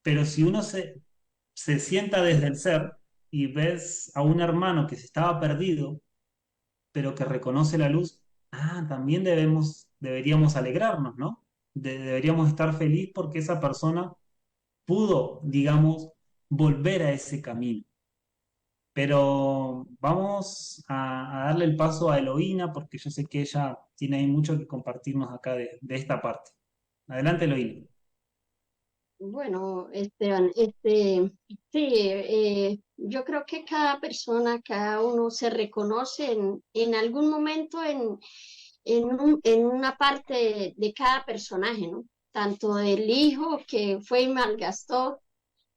Pero si uno se sienta desde el ser y ves a un hermano que se estaba perdido, pero que reconoce la luz, también deberíamos alegrarnos, ¿no? Deberíamos estar felices porque esa persona pudo, digamos, volver a ese camino. Pero vamos a darle el paso a Eloína porque yo sé que ella tiene ahí mucho que compartirnos acá de esta parte. Adelante, Eloína. Bueno, Esteban, sí, yo creo que cada persona, cada uno se reconoce en algún momento en una parte de cada personaje, ¿no? Tanto del hijo que fue y malgastó,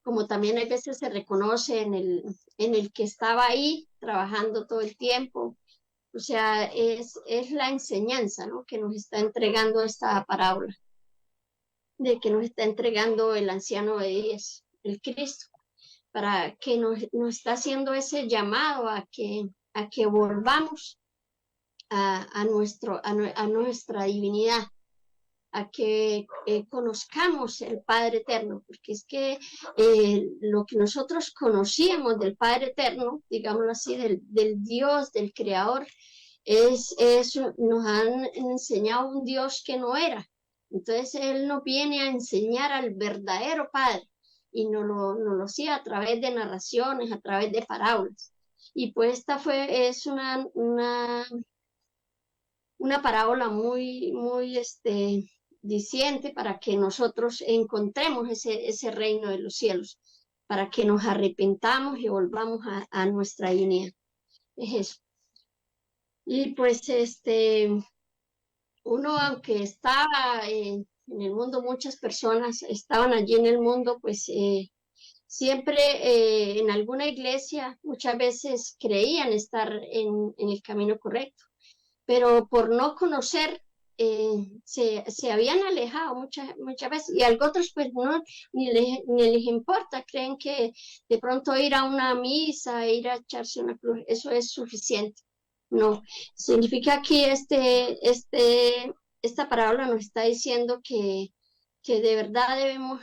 como también a veces se reconoce en el que estaba ahí trabajando todo el tiempo. O sea, es la enseñanza, ¿no? Que nos está entregando esta parábola, de que nos está entregando el anciano de días, el Cristo, para que nos está haciendo ese llamado a que volvamos a nuestra divinidad, a que conozcamos el Padre Eterno, porque es que lo que nosotros conocíamos del Padre Eterno, digámoslo así, del Dios, del Creador, nos han enseñado un Dios que no era. Entonces Él nos viene a enseñar al verdadero Padre y nos lo hacía a través de narraciones, a través de parábolas. Y pues es una parábola muy diciente para que nosotros encontremos ese reino de los cielos, para que nos arrepentamos y volvamos a nuestra dignidad. Es eso. Y pues uno, aunque estaba en el mundo, muchas personas estaban allí en el mundo, pues siempre en alguna iglesia muchas veces creían estar en el camino correcto, pero por no conocer se habían alejado muchas veces y a otros pues no, ni les importa, creen que de pronto ir a una misa, ir a echarse una cruz, eso es suficiente. No, significa que esta parábola nos está diciendo que de verdad debemos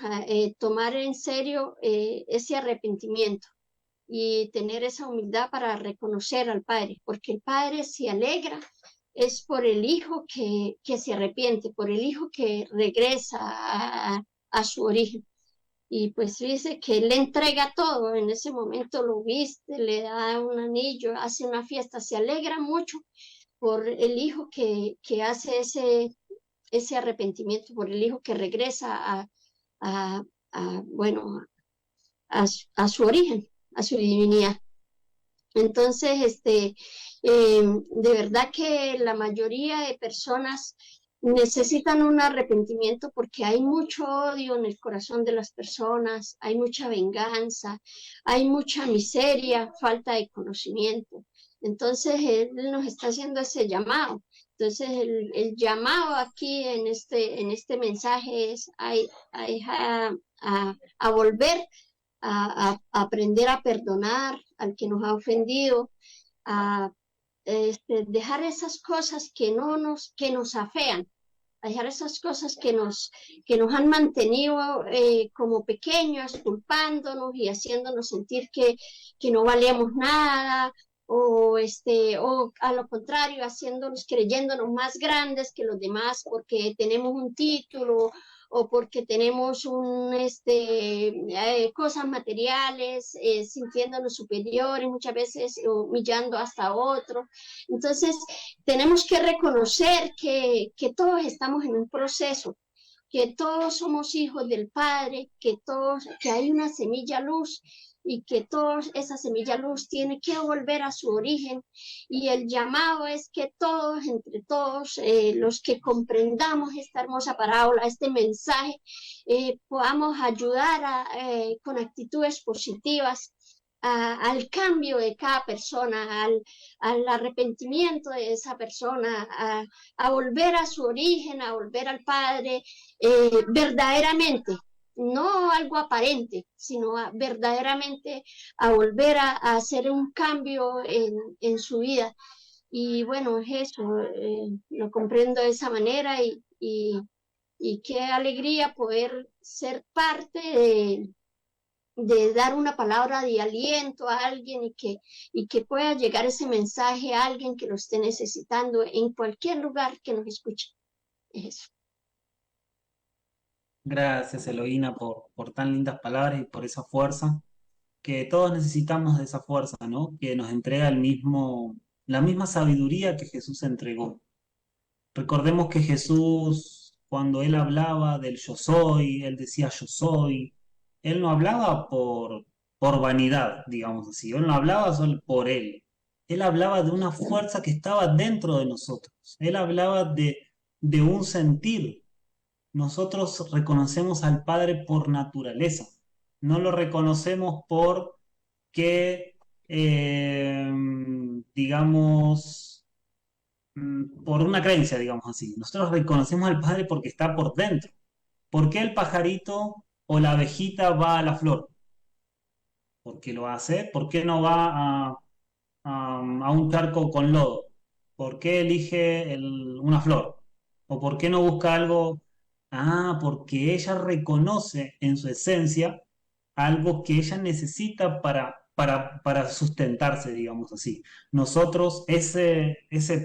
tomar en serio ese arrepentimiento y tener esa humildad para reconocer al Padre, porque el Padre se alegra es por el hijo que se arrepiente, por el hijo que regresa a su origen. Y pues dice que él le entrega todo, en ese momento lo viste, le da un anillo, hace una fiesta, se alegra mucho por el hijo que hace ese arrepentimiento, por el hijo que regresa a, bueno, a su origen, a su divinidad. Entonces, de verdad que la mayoría de personas necesitan un arrepentimiento porque hay mucho odio en el corazón de las personas, hay mucha venganza, hay mucha miseria, falta de conocimiento. Entonces, Él nos está haciendo ese llamado. Entonces, el llamado aquí en este mensaje es a volver a aprender a perdonar al que nos ha ofendido, a dejar esas cosas que nos afean, a dejar esas cosas que nos han mantenido como pequeños, culpándonos y haciéndonos sentir que no valíamos nada, o a lo contrario, haciéndonos, creyéndonos más grandes que los demás porque tenemos un título o porque tenemos cosas materiales, sintiéndonos superiores, muchas veces humillando hasta otros. Entonces, tenemos que reconocer que todos estamos en un proceso, que todos somos hijos del Padre, que hay una semilla luz y que toda esa semilla luz tiene que volver a su origen y el llamado es que todos, entre todos, los que comprendamos esta hermosa parábola, este mensaje, podamos ayudar con actitudes positivas al cambio de cada persona, al arrepentimiento de esa persona, a volver a su origen, a volver al Padre verdaderamente, no algo aparente, sino verdaderamente a volver a hacer un cambio en su vida. Y bueno, es eso, lo comprendo de esa manera y qué alegría poder ser parte de dar una palabra de aliento a alguien y que pueda llegar ese mensaje a alguien que lo esté necesitando en cualquier lugar que nos escuche. Eso. Gracias, Eloína, por tan lindas palabras y por esa fuerza. que todos necesitamos de esa fuerza, ¿no? Que nos entrega la misma sabiduría que Jesús entregó. Recordemos que Jesús, cuando él hablaba del yo soy, él decía yo soy, él no hablaba por vanidad, digamos así, él no hablaba solo por él, él hablaba de una fuerza que estaba dentro de nosotros, él hablaba de un sentir. Nosotros reconocemos al Padre por naturaleza, no lo reconocemos por que, digamos, por una creencia, digamos así. Nosotros reconocemos al Padre porque está por dentro. ¿Por qué el pajarito o la abejita va a la flor? Porque lo hace. ¿Por qué no va a un charco con lodo? ¿Por qué elige una flor? ¿O por qué no busca algo? Ah, porque ella reconoce en su esencia algo que ella necesita para sustentarse, digamos así. Nosotros, ese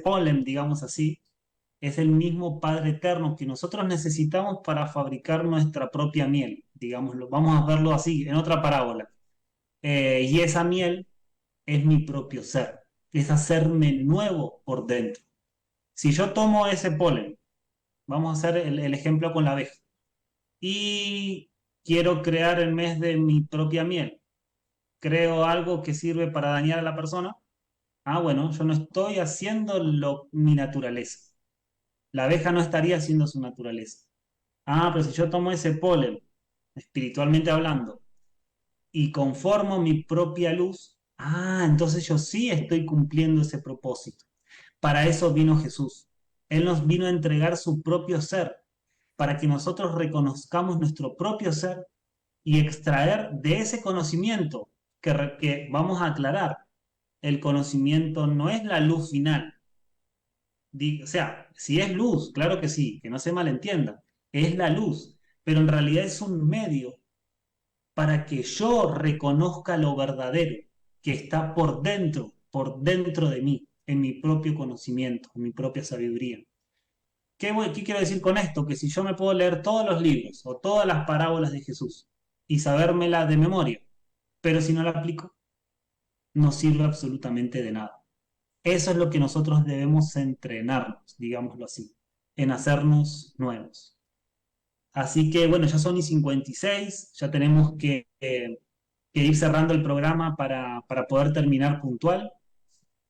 polen, digamos así, es el mismo Padre Eterno que nosotros necesitamos para fabricar nuestra propia miel, digámoslo. Vamos a verlo así, en otra parábola. Y esa miel es mi propio ser, es hacerme nuevo por dentro. Si yo tomo ese polen, vamos a hacer el ejemplo con la abeja, y quiero crear en vez de mi propia miel, creo algo que sirve para dañar a la persona, ah, bueno, yo no estoy haciendo mi naturaleza. La abeja no estaría haciendo su naturaleza. Ah, pero si yo tomo ese polen, espiritualmente hablando, y conformo mi propia luz, ah, entonces yo sí estoy cumpliendo ese propósito. Para eso vino Jesús. Él nos vino a entregar su propio ser, para que nosotros reconozcamos nuestro propio ser y extraer de ese conocimiento que vamos a aclarar. El conocimiento no es la luz final. O sea, si es luz, claro que sí, que no se malentienda, es la luz, pero en realidad es un medio para que yo reconozca lo verdadero que está por dentro de mí, en mi propio conocimiento, en mi propia sabiduría. ¿Qué quiero decir con esto? Que si yo me puedo leer todos los libros o todas las parábolas de Jesús y sabérmela de memoria, pero si no la aplico, no sirve absolutamente de nada. Eso es lo que nosotros debemos entrenarnos, digámoslo así, en hacernos nuevos. Así que bueno, ya son y 56, ya tenemos que ir cerrando el programa para poder terminar puntual.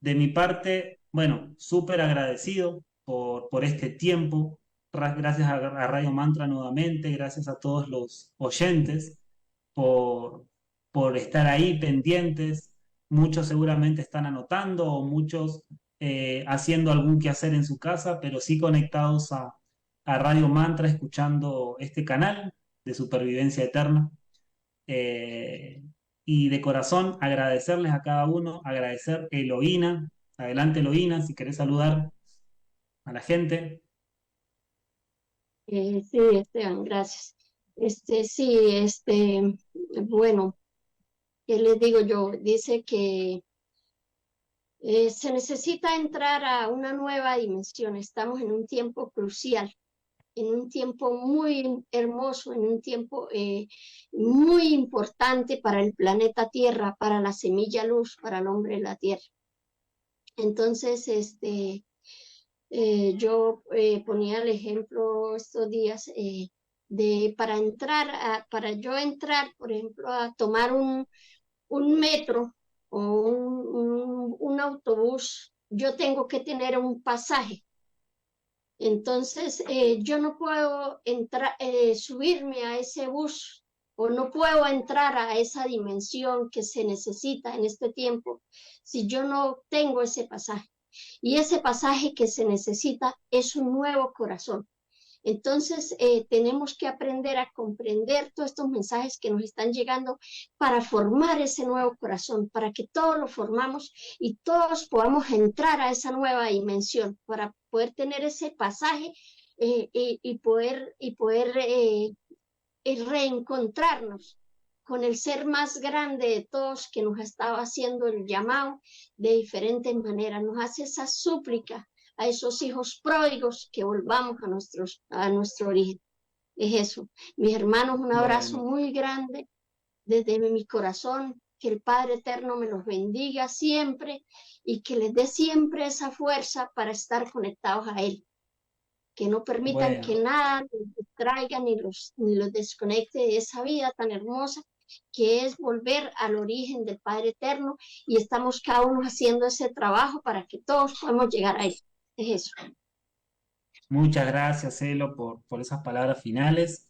De mi parte, bueno, súper agradecido por este tiempo. Gracias a Radio Mantra nuevamente, gracias a todos los oyentes por, por estar ahí pendientes. Muchos seguramente están anotando o muchos haciendo algún quehacer en su casa, pero sí conectados a Radio Mantra, escuchando este canal de supervivencia eterna. Eh, y de corazón agradecerles a cada uno, agradecer Eloína. Adelante, Eloína, si querés saludar a la gente. Sí, Esteban, gracias. Sí, bueno, ¿qué les digo yo? Dice que se necesita entrar a una nueva dimensión. Estamos en un tiempo crucial, en un tiempo muy hermoso, en un tiempo muy importante para el planeta Tierra, para la semilla luz, para el hombre de la Tierra. Entonces, yo ponía el ejemplo estos días para yo entrar, por ejemplo, a tomar un metro o un autobús, yo tengo que tener un pasaje. Entonces, yo no puedo entrar, subirme a ese bus o no puedo entrar a esa dimensión que se necesita en este tiempo si yo no tengo ese pasaje. Y ese pasaje que se necesita es un nuevo corazón. Entonces, tenemos que aprender a comprender todos estos mensajes que nos están llegando para formar ese nuevo corazón, para que todos lo formamos y todos podamos entrar a esa nueva dimensión, para poder tener ese pasaje y poder reencontrarnos con el ser más grande de todos que nos estaba haciendo el llamado de diferentes maneras. Nos hace esa súplica a esos hijos pródigos que volvamos a nuestro origen. Es eso. Mis hermanos, un abrazo Bueno, muy grande desde mi corazón. que el Padre Eterno me los bendiga siempre y que les dé siempre esa fuerza para estar conectados a Él, que no permitan que Bueno, nada los distraiga ni los desconecte de esa vida tan hermosa que es volver al origen del Padre Eterno, y estamos cada uno haciendo ese trabajo para que todos podamos llegar a Él. Es eso. muchas gracias, Elo, por esas palabras finales.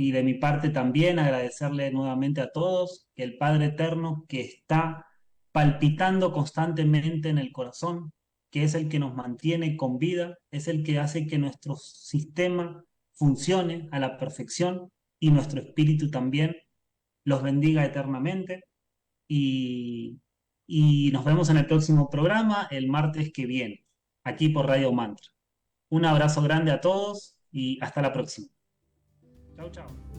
Y de mi parte también agradecerle nuevamente a todos que el Padre Eterno que está palpitando constantemente en el corazón, que es el que nos mantiene con vida, es el que hace que nuestro sistema funcione a la perfección y nuestro espíritu también, los bendiga eternamente. Y, y nos vemos en el próximo programa el martes que viene, aquí por Radio Mantra. Un abrazo grande a todos y hasta la próxima. Chau, chau.